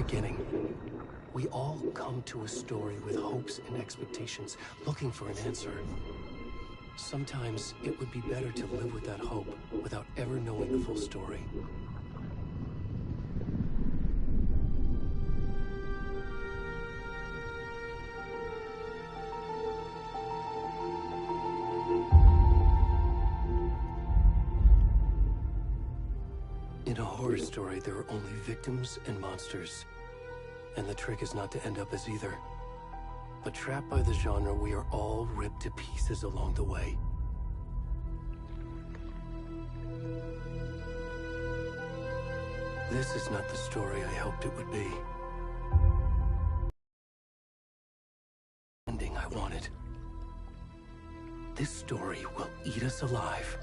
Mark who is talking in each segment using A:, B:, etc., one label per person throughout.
A: beginning. We all come to a story with hopes and expectations, looking for an answer. Sometimes it would be better to live with that hope without ever knowing the full story. In a horror story, there are only victims and monsters. And the trick is not to end up as either. But trapped by the genre, we are all ripped to pieces along the way. This is not the story I hoped it would be. Ending I wanted. This story will eat us alive.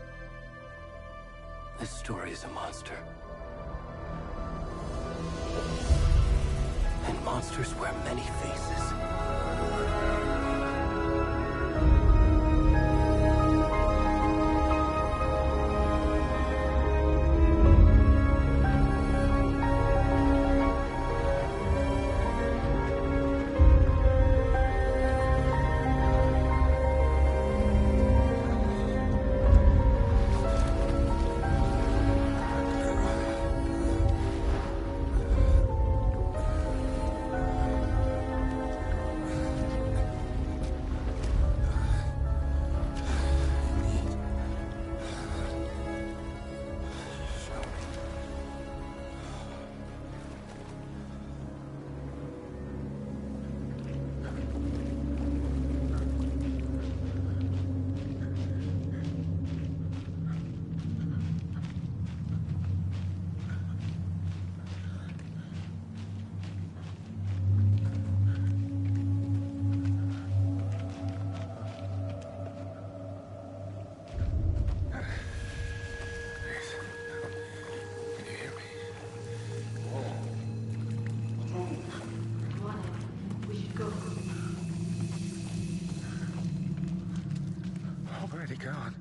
A: This story is a monster. And monsters wear many faces.
B: Already gone.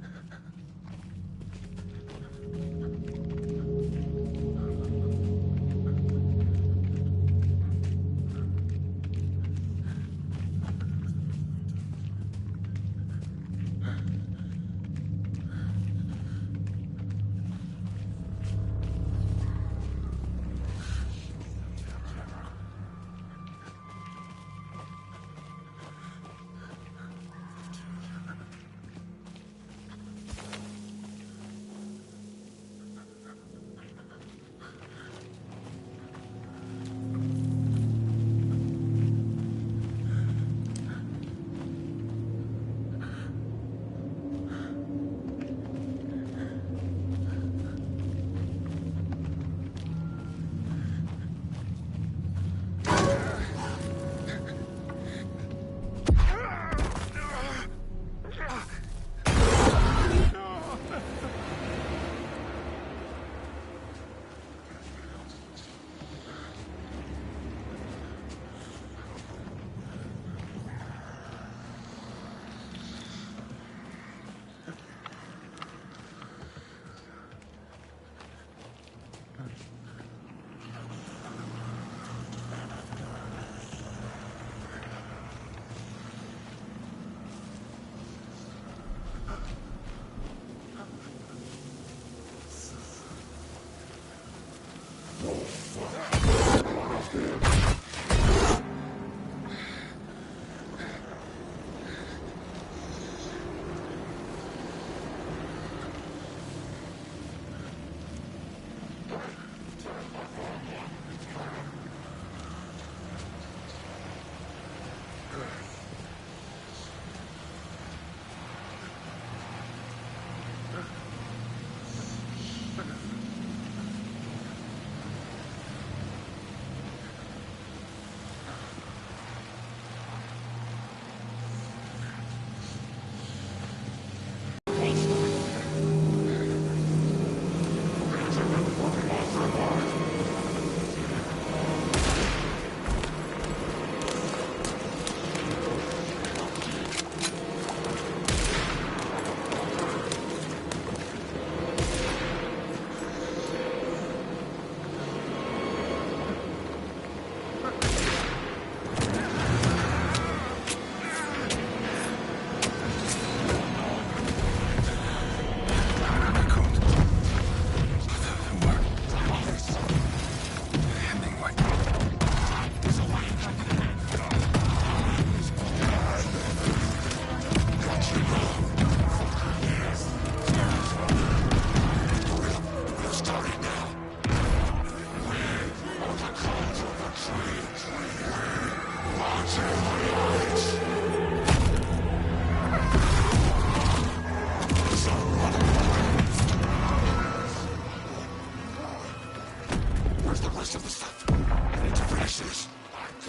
B: rest of the stuff. I need to finish this.
C: What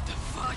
C: the fuck?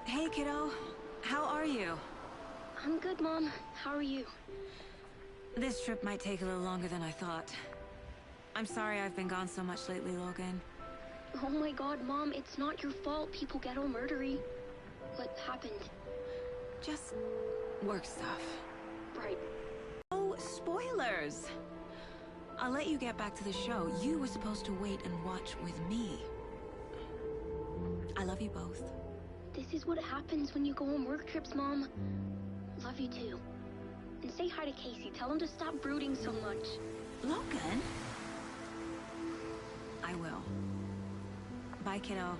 C: Hey, kiddo. How are you?
D: I'm good, Mom. How are you?
C: This trip might take a little longer than I thought. I'm sorry I've been gone so much lately, Logan.
D: Oh my god, Mom, it's not your fault people get all murdery. What happened?
C: Just work stuff.
D: Right.
C: Oh, spoilers! I'll let you get back to the show. You were supposed to wait and watch with me. I love you both.
D: This is what happens when you go on work trips, Mom. Love you too. And say hi to Casey. Tell him to stop brooding so much.
C: Logan? I will. Bye, kiddo.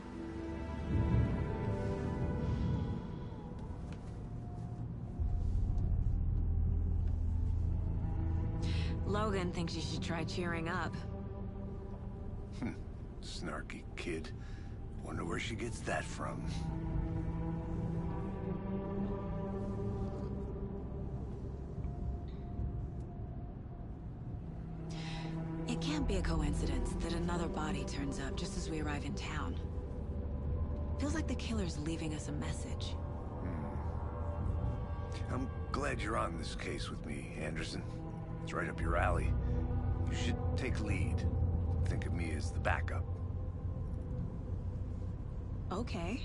C: Logan thinks you should try cheering up.
B: Snarky kid. Wonder where she gets that from.
C: It can't be a coincidence that another body turns up just as we arrive in town. Feels like the killer's leaving us a message.
B: I'm glad you're on this case with me, Anderson. It's right up your alley. You should take lead. Think of me as the backup.
C: Okay.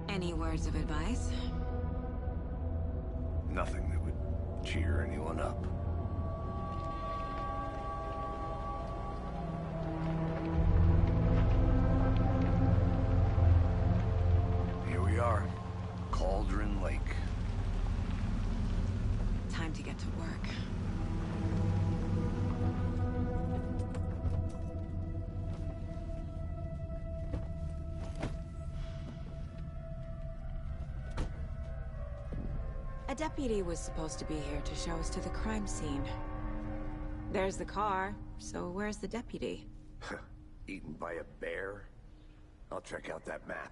C: Any words of advice?
B: Nothing that would cheer anyone up. Here we are. Cauldron Lake.
C: Time to get to work. A deputy was supposed to be here to show us to the crime scene. There's the car, so where's the deputy?
B: Eaten by a bear? I'll check out that map.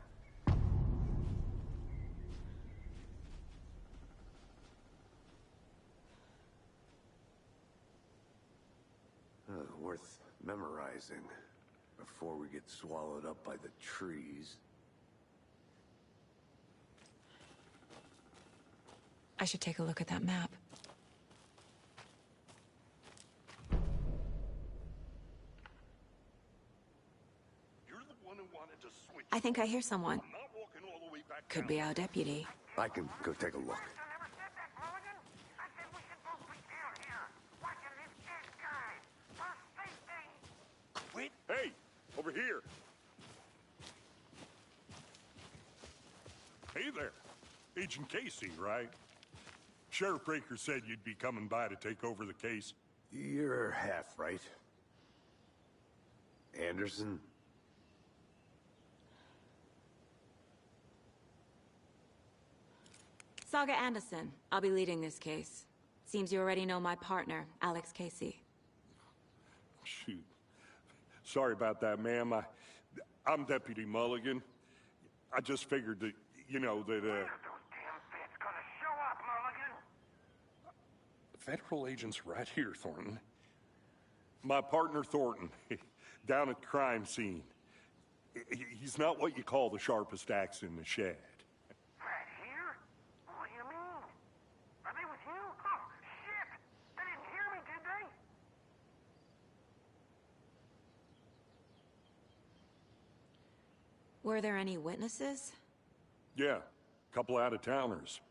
B: Worth memorizing before we get swallowed up by the trees.
C: I should take a look at that map.
E: You're the one who wanted to switch.
C: I think I hear someone.
E: I'm not walking all the way back
C: Could
E: down.
C: be our deputy.
B: I can go take a look.
E: Wait. Hey, over here. Hey there. Agent Casey, right? Sheriff Breaker said you'd be coming by to take over the case.
B: You're half right. Anderson?
C: Saga Anderson. I'll be leading this case. Seems you already know my partner, Alex Casey.
E: Shoot. Sorry about that, ma'am. I'm Deputy Mulligan. I just figured that, you know, that,
F: Those damn feds gonna show up, Mulligan.
E: Federal agent's right here, Thornton. My partner, Thornton, down at the crime scene. He's not what you call the sharpest axe in the shed.
F: Right here? What do you mean? Are they with you? Oh, shit! They didn't hear me, did they?
C: Were there any witnesses?
E: Yeah, a couple out-of-towners.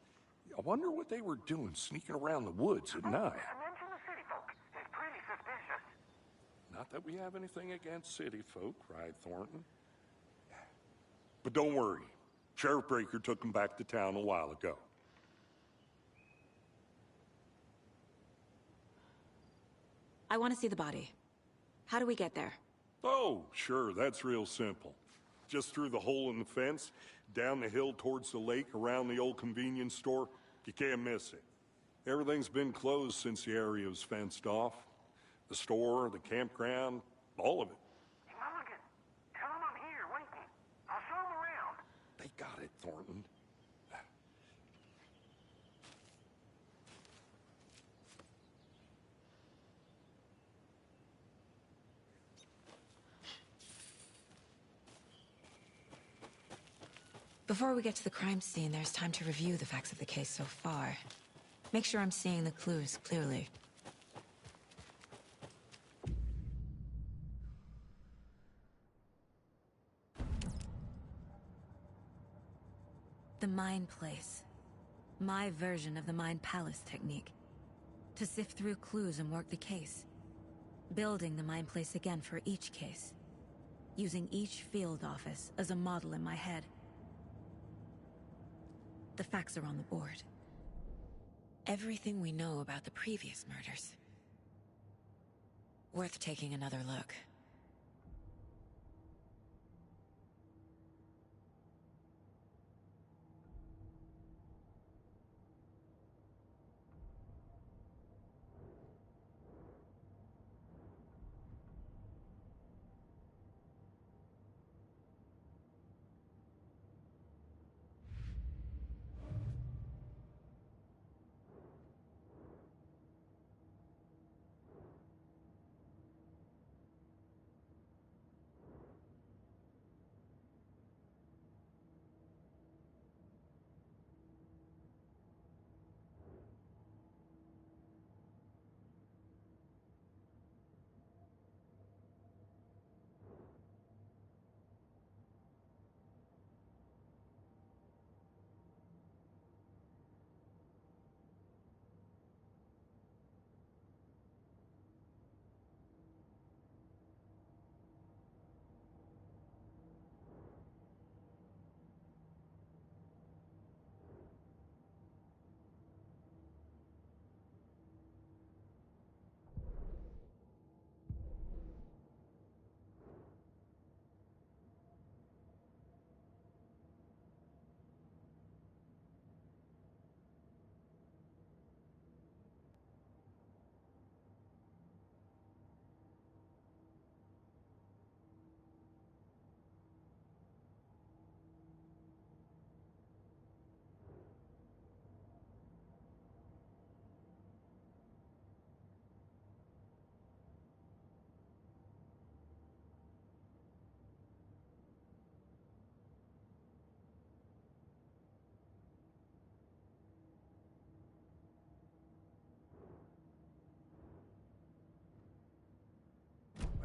E: I wonder what they were doing sneaking around the woods at night.
F: Mention the city folk. It's pretty suspicious.
E: Not that we have anything against city folk, cried Thornton. But don't worry. Sheriff Breaker took them back to town a while ago.
C: I want to see the body. How do we get there?
E: Oh, sure, that's real simple. Just through the hole in the fence, down the hill towards the lake, around the old convenience store. You can't miss it. Everything's been closed since the area was fenced off. The store, the campground, all of it.
F: Hey, Mulligan, tell him I'm here waiting. I'll show him around.
E: They got it, Thornton.
C: Before we get to the crime scene, there's time to review the facts of the case so far. Make sure I'm seeing the clues clearly. The Mind Place. My version of the Mind Palace technique. To sift through clues and work the case. Building the Mind Place again for each case. Using each field office as a model in my head. The facts are on the board. Everything we know about the previous murders. Worth taking another look.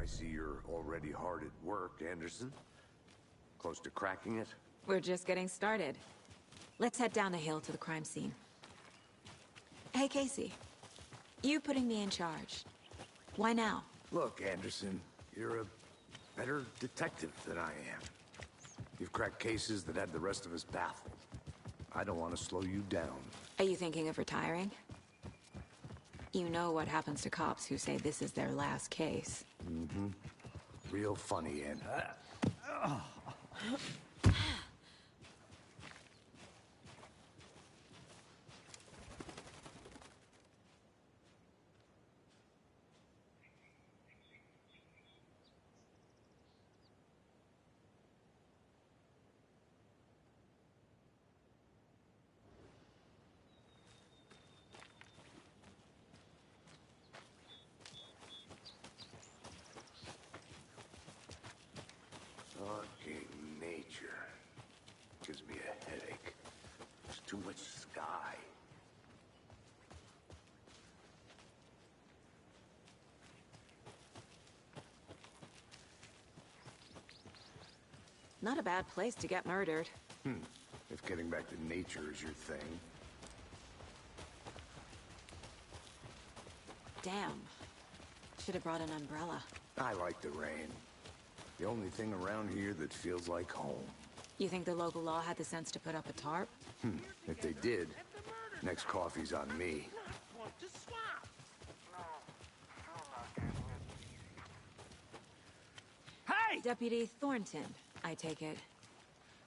B: I see you're already hard at work, Anderson. Close to cracking it?
C: We're just getting started. Let's head down the hill to the crime scene. Hey, Casey. You putting me in charge. Why now?
B: Look, Anderson, you're a better detective than I am. You've cracked cases that had the rest of us baffled. I don't want to slow you down.
C: Are you thinking of retiring? You know what happens to cops who say this is their last case.
B: Mm-hmm. Real funny, and... Fucking nature.
C: Not a bad place to get murdered.
B: If getting back to nature is your thing.
C: Damn. Should have brought an umbrella.
B: I like the rain. The only thing around here that feels like home.
C: You think the local law had the sense to put up a tarp?
B: If they did, next coffee's on me.
G: Hey!
C: Deputy Thornton, I take it.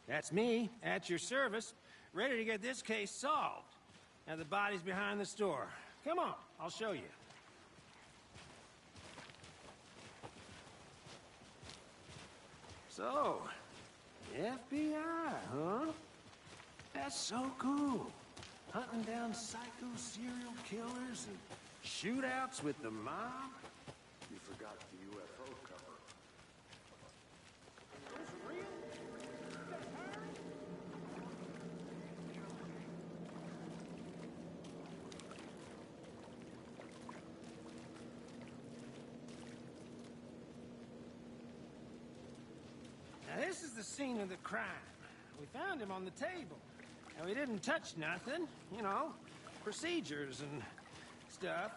G: That's me, at your service, ready to get this case solved. Now the body's behind the store. Come on, I'll show you. So, FBI, huh? That's so cool. Hunting down psycho serial killers and shootouts with the mob.
B: You forgot the UFO cover.
G: Now this is the scene of the crime. We found him on the table. And we didn't touch nothing, you know, procedures and stuff.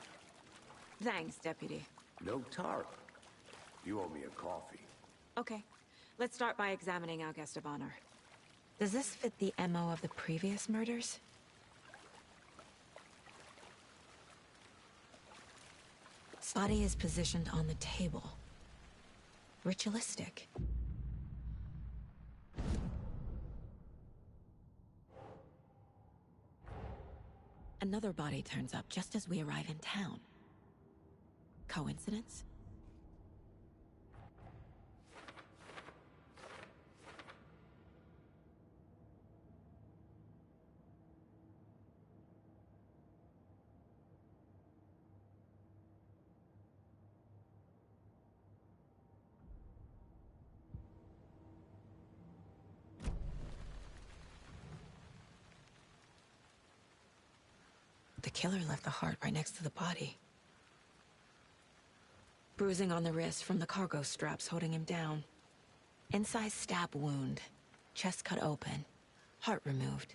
C: Thanks, Deputy.
B: No tarp. You owe me a coffee.
C: Okay. Let's start by examining our guest of honor. Does this fit the MO of the previous murders? Body is positioned on the table. Ritualistic. Another body turns up just as we arrive in town. Coincidence? The killer left the heart right next to the body. Bruising on the wrist from the cargo straps holding him down. Incised stab wound. Chest cut open. Heart removed.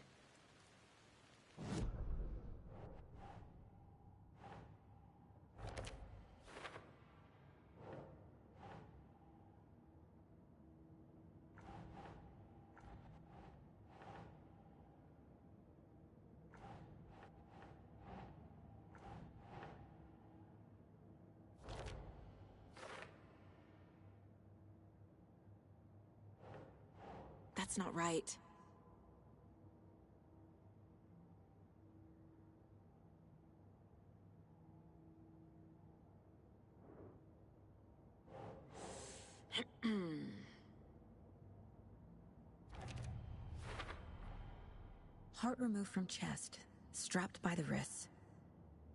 C: That's not right. Heart removed from chest, strapped by the wrists.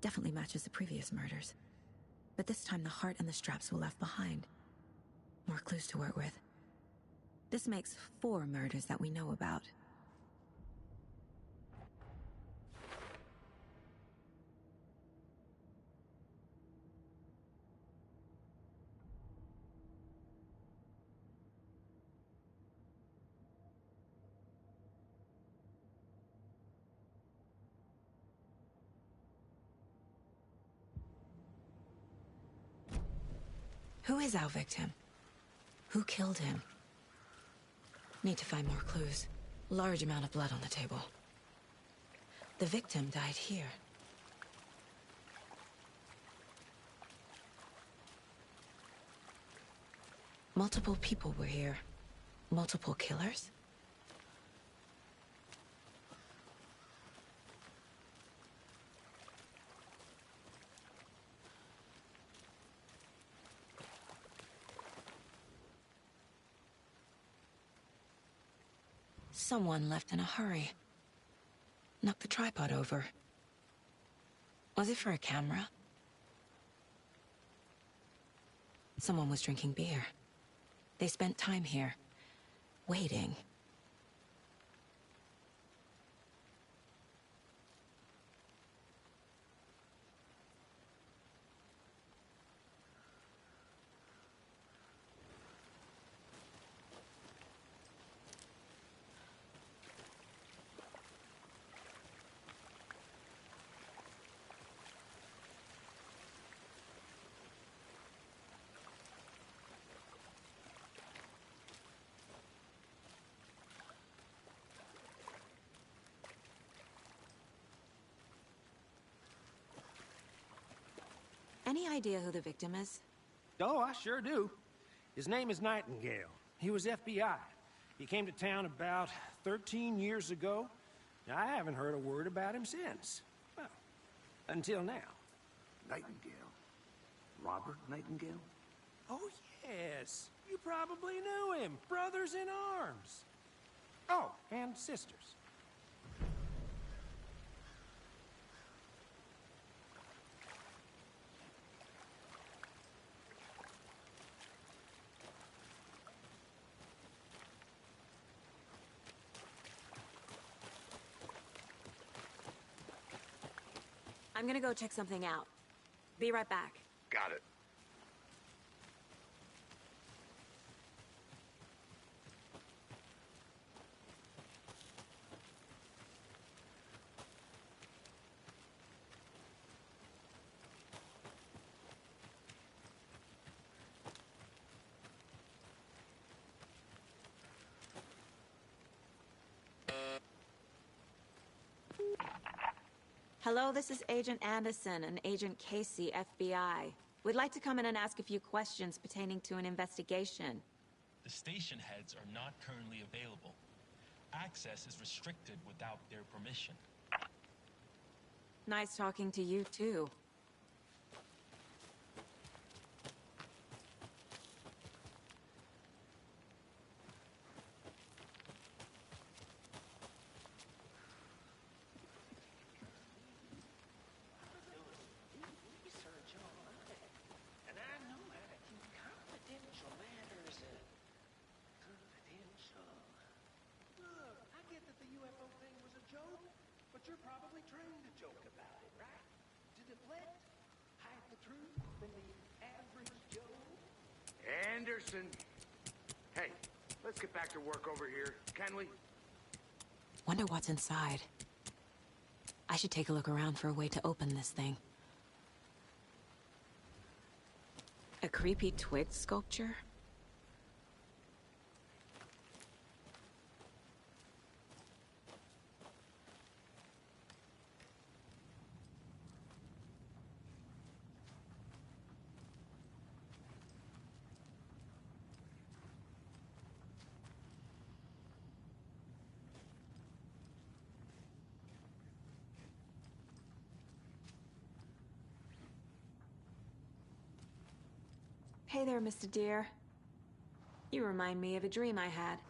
C: Definitely matches the previous murders. But this time the heart and the straps were left behind. More clues to work with. This makes 4 murders that we know about. Who is our victim? Who killed him? Need to find more clues. Large amount of blood on the table. The victim died here. Multiple people were here. Multiple killers? Someone left in a hurry. Knocked the tripod over. Was it for a camera? Someone was drinking beer. They spent time here, waiting. any idea who the victim is?
G: Oh, I sure do. His name is Nightingale. He was FBI. He came to town about 13 years ago. I haven't heard a word about him since. Well, until now.
B: Nightingale? Robert Nightingale?
G: Oh, yes. You probably knew him. Brothers in arms. Oh, and sisters.
C: I'm gonna go check something out. Be right back.
B: Got it.
C: Hello, this is Agent Anderson and Agent Casey, FBI. We'd like to come in and ask a few questions pertaining to an investigation.
H: The station heads are not currently available. Access is restricted without their permission.
C: Nice talking to you, too.
G: You're probably trained to joke about it, right? To deflect, hide the truth from the average Joe.
B: Anderson! Hey, let's get back to work over here, can we?
C: Wonder what's inside. I should take a look around for a way to open this thing. A creepy twig sculpture? Hey there, Mr. Deer. You remind me of a dream I had.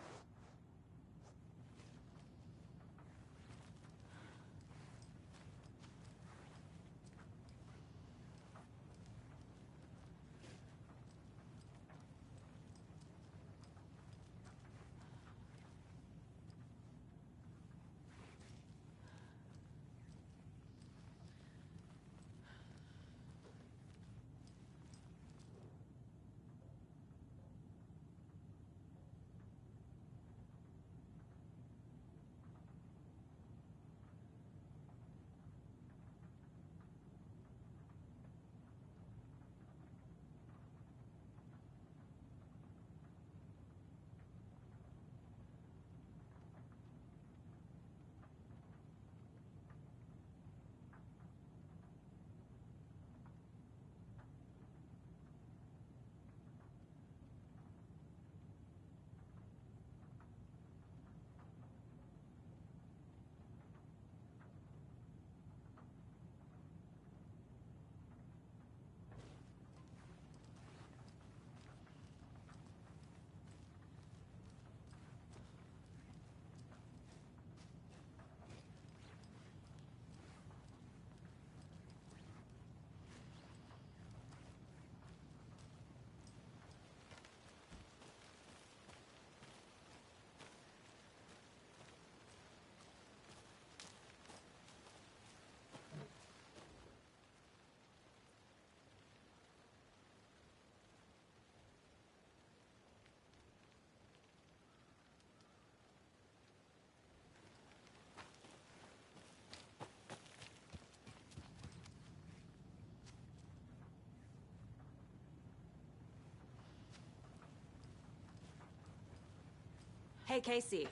C: Hey, Casey.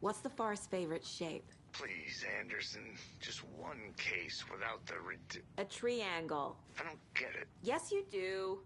C: What's the far's favorite shape?
B: Please, Anderson. Just one case without the
I: A triangle.
B: I don't get it.
I: Yes, you do.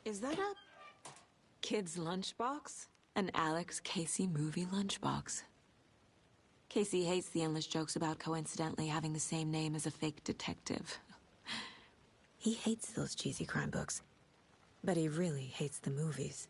I: Is that a kid's lunchbox? An Alex Casey movie lunchbox. Casey hates the endless jokes about coincidentally having the same name as a fake detective. He hates those cheesy crime books, but he really hates the movies.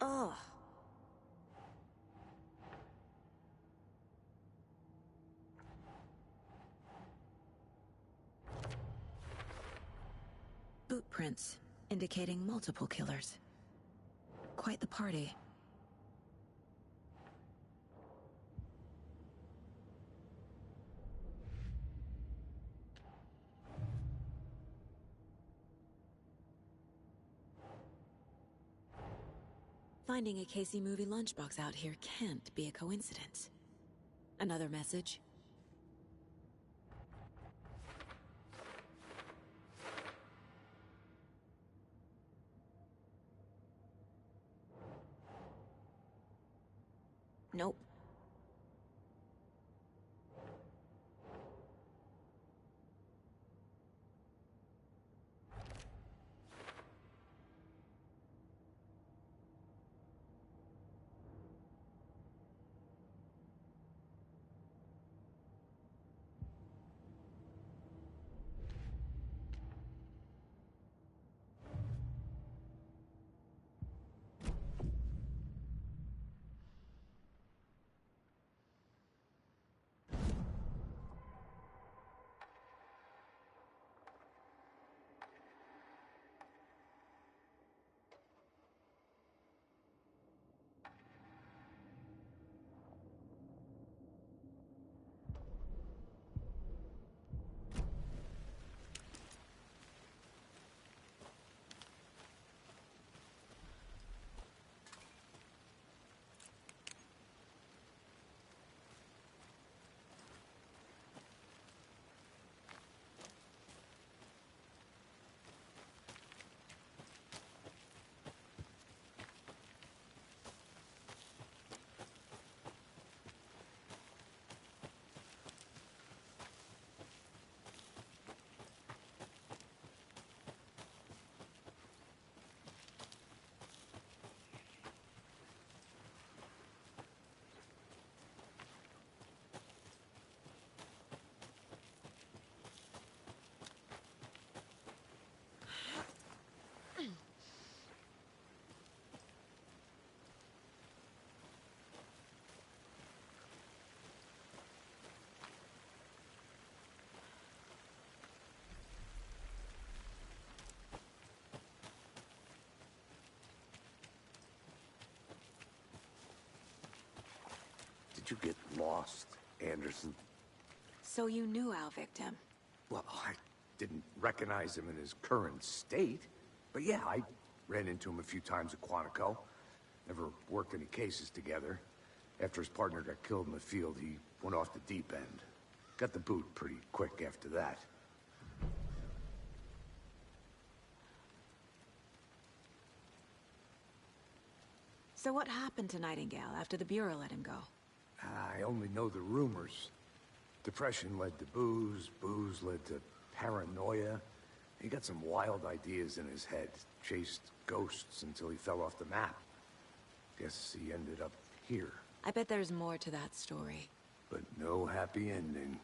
I: Ugh. Boot prints, indicating multiple killers. Quite the party. Finding a Casey movie lunchbox out here can't be a coincidence. Another message? Nope.
B: did you get lost, Anderson?
I: So you knew our victim?
B: Well, I didn't recognize him in his current state. But yeah, I ran into him a few times at Quantico. Never worked any cases together. After his partner got killed in the field, he went off the deep end. Got the boot pretty quick after that.
I: So what happened to Nightingale after the Bureau let him go?
B: I only know the rumors. Depression led to booze, booze led to paranoia. He got some wild ideas in his head, chased ghosts until he fell off the map. Guess he ended up here.
I: I bet there's more to that story.
B: But no happy ending.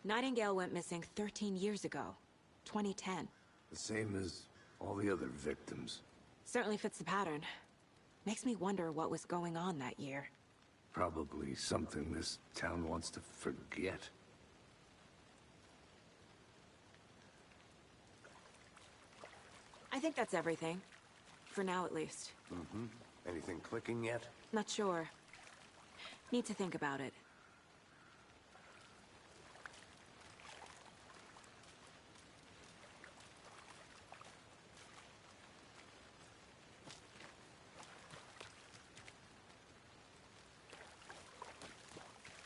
I: Nightingale went missing 13 years ago, 2010.
B: The same as all the other victims.
I: Certainly fits the pattern. Makes me wonder what was going on that year.
B: Probably something this town wants to forget.
I: I think that's everything. For now, at least.
B: Mm-hmm. Anything clicking yet?
I: Not sure. Need to think about it.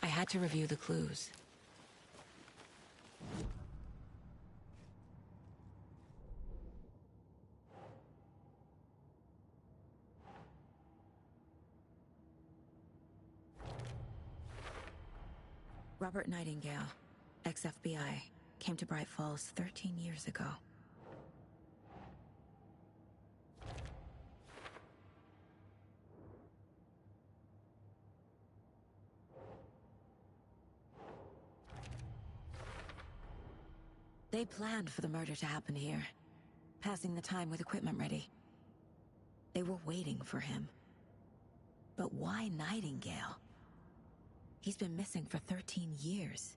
I: I had to review the clues. Robert Nightingale, ex-FBI, came to Bright Falls 13 years ago. They planned for the murder to happen here, passing the time with equipment ready. They were waiting for him. But why Nightingale? He's been missing for 13 years.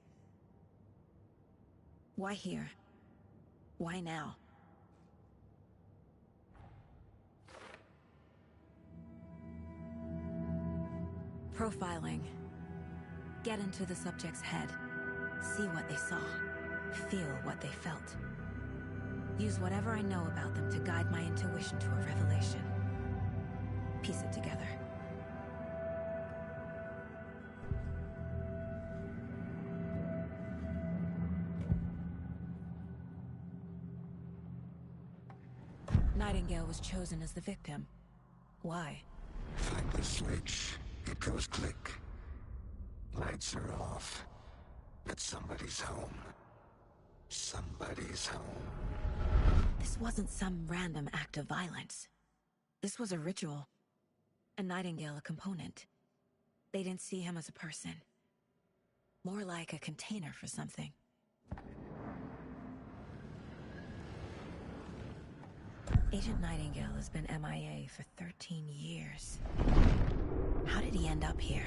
I: Why here? Why now? Profiling. Get into the subject's head. See what they saw. Feel what they felt. Use whatever I know about them to guide my intuition to a revelation. Piece it together. Nightingale was chosen as the victim. Why?
J: Find the switch. It goes click. Lights are off. But somebody's home. Somebody's home.
I: This wasn't some random act of violence. This was a ritual. And Nightingale a component. They didn't see him as a person. More like a container for something. Agent Nightingale has been MIA for 13 years. How did he end up here?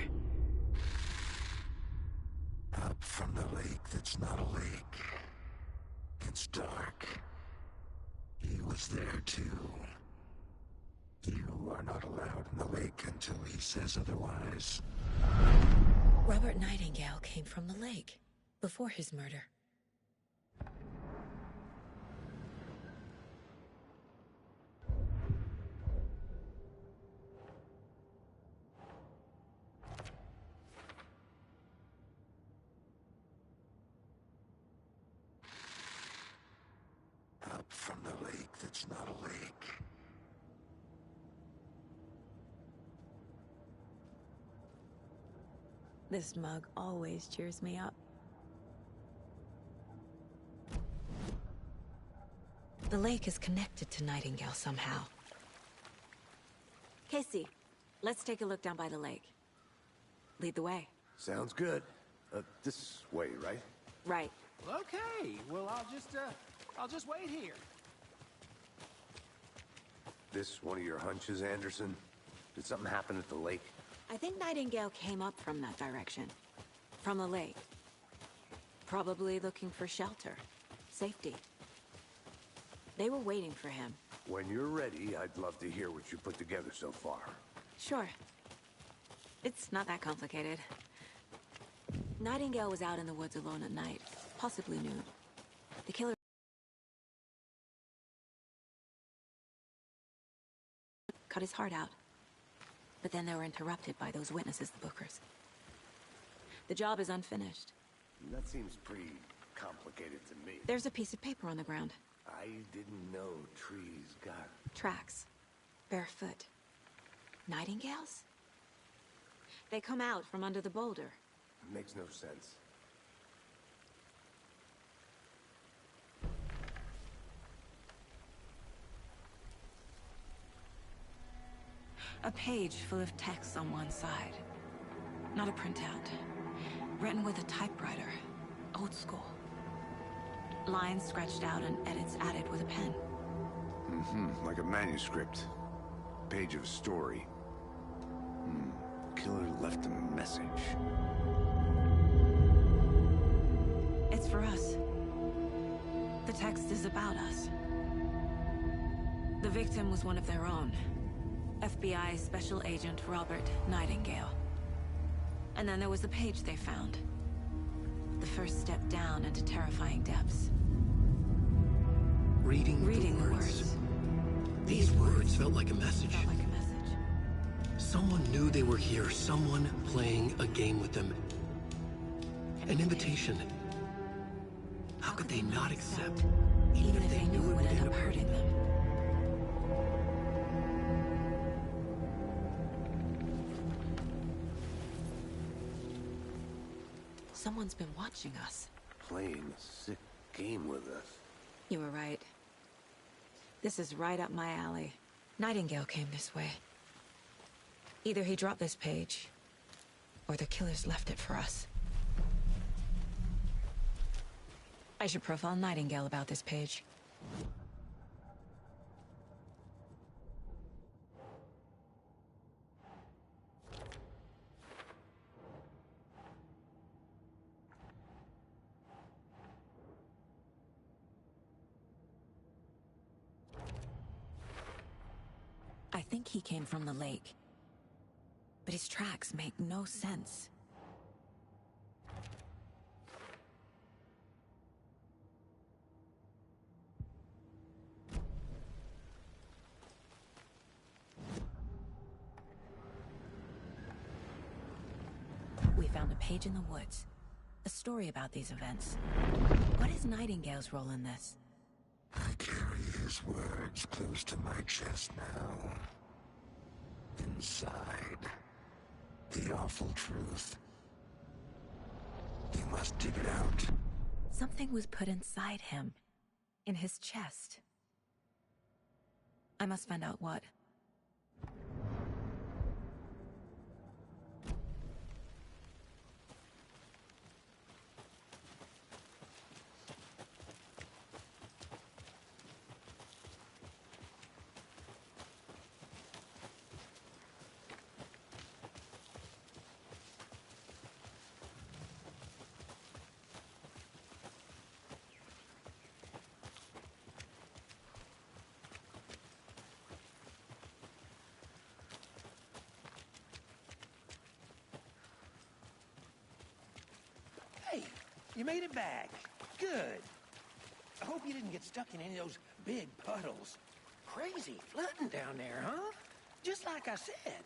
J: Up from the lake that's not a lake. It's dark. He was there too. You are not allowed in the lake until he says otherwise.
I: Robert Nightingale came from the lake, before his murder.
J: Up from the lake that's not a lake.
I: This mug always cheers me up. The lake is connected to Nightingale somehow. Casey, let's take a look down by the lake. Lead the way.
B: Sounds good. This way, right?
I: Right.
G: Okay, well, I'll just wait here.
B: This one of your hunches, Anderson? Did something happen at the lake?
I: I think Nightingale came up from that direction. From the lake. Probably looking for shelter. Safety. They were waiting for him.
B: When you're ready, I'd love to hear what you put together so far.
I: Sure. It's not that complicated. Nightingale was out in the woods alone at night, possibly nude. The killer cut his heart out. But then they were interrupted by those witnesses, the Bookers. The job is unfinished.
B: That seems pretty complicated to me.
I: There's a piece of paper on the ground.
B: I didn't know trees got...
I: Tracks. Barefoot. Nightingales? They come out from under the boulder.
B: Makes no sense.
I: A page full of text on one side. Not a printout. Written with a typewriter. Old school. Lines scratched out and edits added with a pen.
B: Like a manuscript. Page of a story. Killer left a message.
I: It's for us. The text is about us. The victim was one of their own. FBI Special Agent Robert Nightingale. And then there was the page they found. The first step down into terrifying depths.
A: Reading the words. These words felt like a message. Someone knew they were here, someone playing a game with them. An invitation. How could they not accept, even if they knew it would end up hurting them?
I: Someone's been watching us.
B: Playing a sick game with us.
I: You were right. This is right up my alley. Nightingale came this way. Either he dropped this page, or the killers left it for us. I should profile Nightingale about this page. I think he came from the lake. But his tracks make no sense. We found a page in the woods. A story about these events. What is Nightingale's role in this?
J: I carry his words close to my chest now. Inside, the awful truth. You must dig it out.
I: Something was put inside him. In his chest. I must find out what.
G: Hey, you made it back. Good. I hope you didn't get stuck in any of those big puddles. Crazy flooding down there, huh? Just like I said.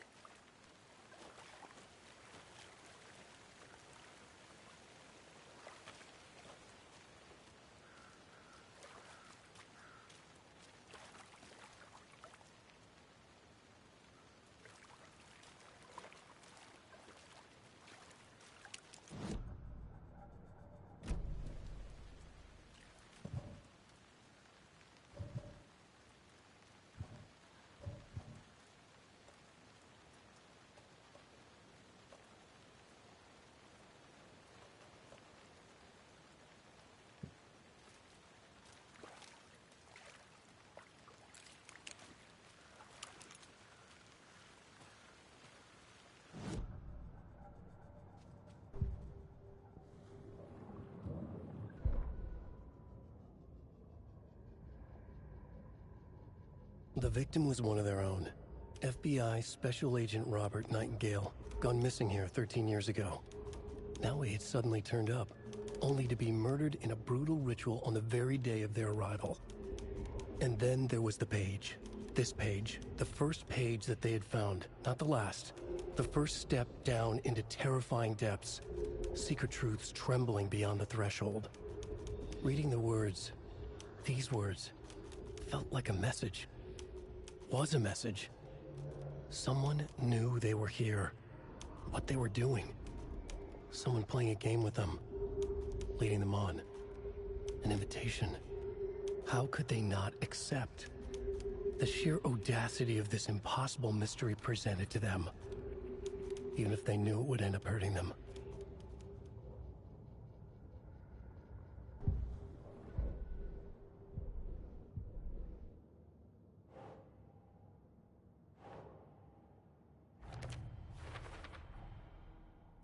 A: The victim was one of their own. FBI Special Agent Robert Nightingale, gone missing here 13 years ago. Now he had suddenly turned up, only to be murdered in a brutal ritual on the very day of their arrival. And then there was the page. This page, the first page that they had found, not the last. The first step down into terrifying depths. Secret truths trembling beyond the threshold. Reading the words, these words, felt like a message. Was a message. Someone knew they were here. What they were doing. Someone playing a game with them. Leading them on. An invitation. How could they not accept? The sheer audacity of this impossible mystery presented to them. Even if they knew it would end up hurting them.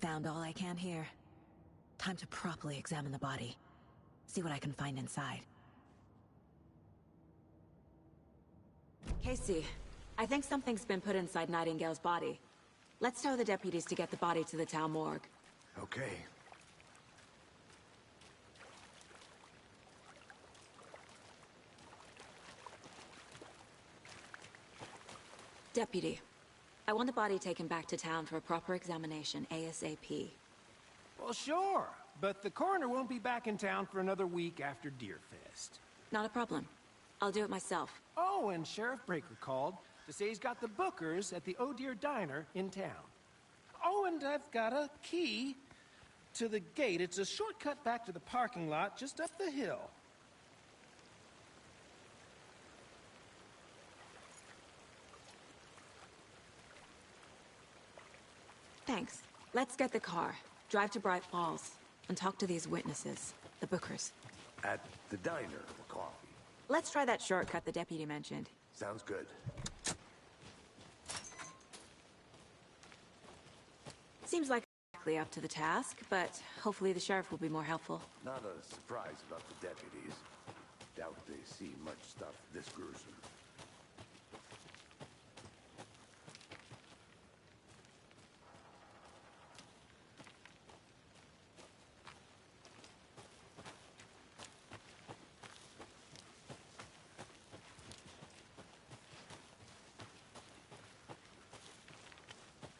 C: Found all I can here. Time to properly examine the body. See what I can find inside.
I: Casey, I think something's been put inside Nightingale's body. Let's tell the deputies to get the body to the town morgue.
B: Okay.
I: Deputy, I want the body taken back to town for a proper examination, ASAP.
G: Well, sure, but the coroner won't be back in town for another week after Deerfest.
I: Not a problem. I'll do it myself.
G: Oh, and Sheriff Breaker called to say he's got the bookers at the Oh Deer Diner in town. Oh, and I've got a key to the gate. It's a shortcut back to the parking lot just up the hill.
I: Thanks. Let's get the car, drive to Bright Falls, and talk to these witnesses, the bookers.
B: At the diner for coffee.
I: Let's try that shortcut the deputy mentioned.
B: Sounds good.
I: Seems like exactly up to the task, but hopefully the sheriff will be more helpful.
B: Not a surprise about the deputies. Doubt they see much stuff this gruesome.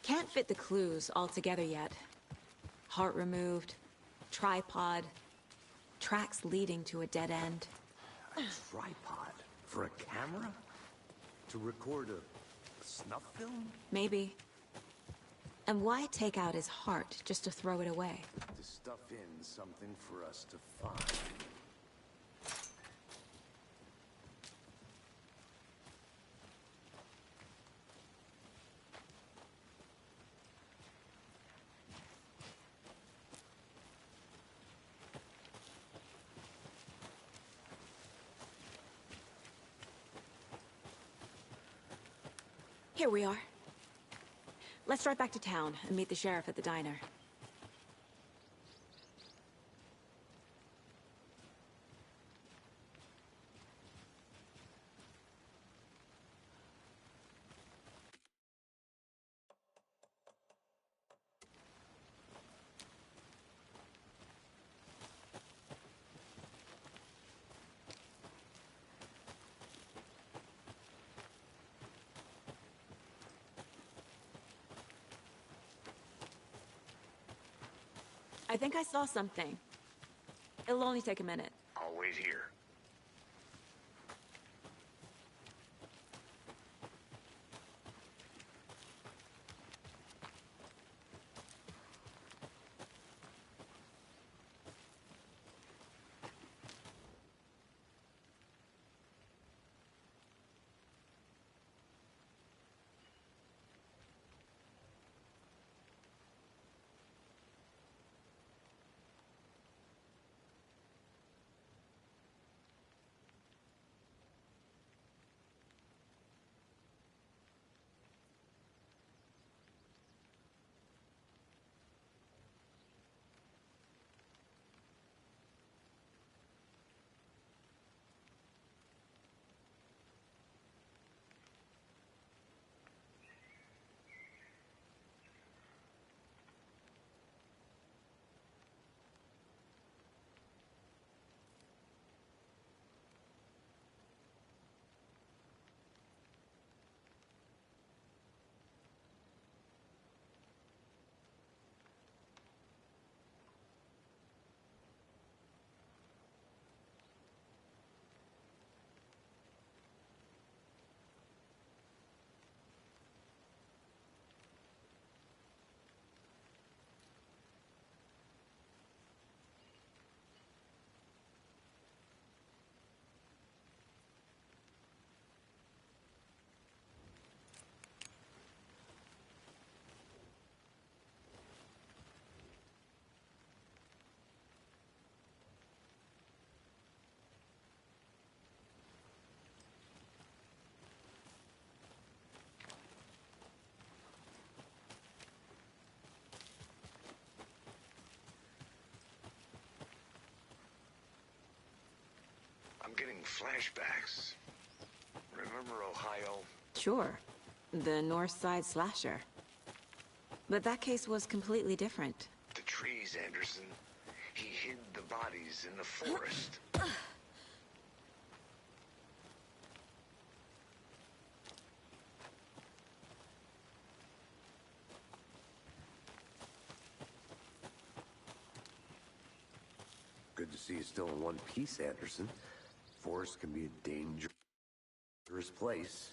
I: Can't fit the clues all together yet. Heart removed, tripod, tracks leading to a dead end.
B: A tripod? For a camera? To record a snuff film?
I: Maybe. And why take out his heart just to throw it away?
B: To stuff in something for us to find.
I: Here we are. Let's drive back to town and meet the sheriff at the diner. I think I saw something. It'll only take a minute.
F: I'll wait here.
J: I'm getting flashbacks. Remember Ohio?
I: Sure. The North Side slasher. But that case was completely different.
J: The trees, Anderson. He hid the bodies in the forest.
B: Good to see you still in one piece, Anderson. Forest can be a dangerous place.